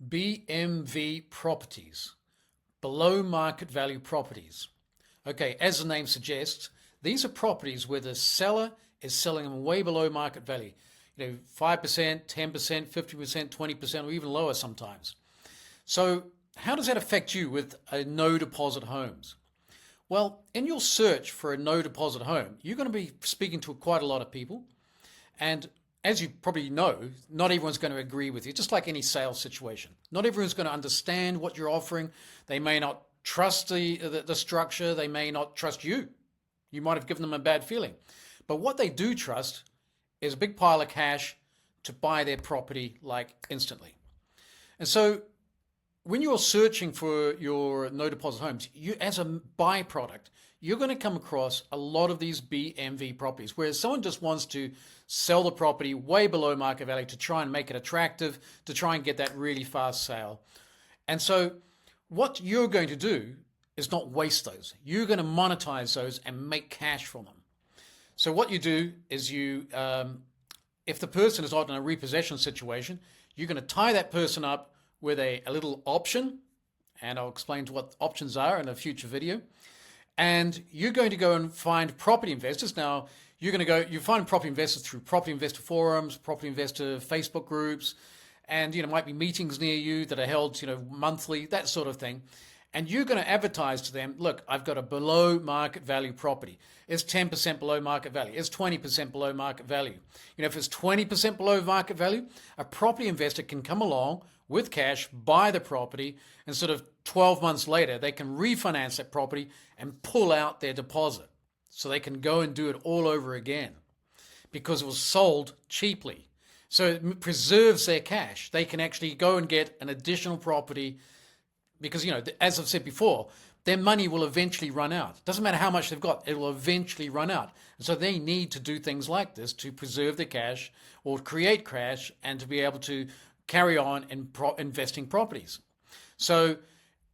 BMV properties, below market value properties. Okay, as the name suggests, these are properties where the seller is selling them way below market value. 5%, 10%, 50%, 20%, or even lower sometimes. So how does that affect you with a no deposit homes? Well, in your search for a no deposit home, you're going to be speaking to quite a lot of people. And as you probably know, not everyone's going to agree with you, just like any sales situation. Not everyone's going to understand what you're offering. They may not trust the structure. They may not trust you. You might have given them a bad feeling. But what they do trust is a big pile of cash to buy their property like instantly. And so when you're searching for your no deposit homes, you, as a byproduct, you're going to come across a lot of these BMV properties, where someone just wants to sell the property way below market value to try and make it attractive, to try and get that really fast sale. And so what you're going to do is not waste those. You're going to monetize those and make cash from them. So what you do is if the person is not in a repossession situation, you're going to tie that person up with a little option, and I'll explain what options are in a future video. And you're going to go and find property investors. Now, you find property investors through property investor forums, property investor Facebook groups, and might be meetings near you that are held monthly, that sort of thing. And you're going to advertise to them, look, I've got a below market value property. It's 10% below market value. It's 20% below market value. If it's 20% below market value, a property investor can come along with cash, buy the property, and sort of 12 months later, they can refinance that property and pull out their deposit. So they can go and do it all over again because it was sold cheaply. So it preserves their cash. They can actually go and get an additional property because, as I've said before, their money will eventually run out. It doesn't matter how much they've got, it will eventually run out. And so they need to do things like this to preserve their cash or create cash and to be able to carry on in investing properties. So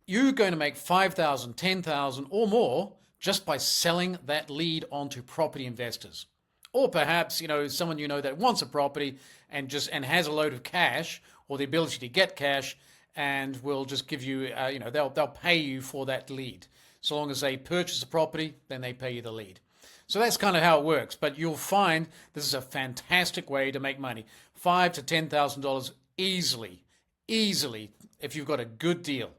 you're going to make $5,000, $10,000 or more just by selling that lead onto property investors. Or perhaps, someone that wants a property and has a load of cash or the ability to get cash, and will just give you, they'll pay you for that lead. So long as they purchase the property, then they pay you the lead. So that's kind of how it works. But you'll find this is a fantastic way to make money. $5,000 to $10,000 easily, if you've got a good deal.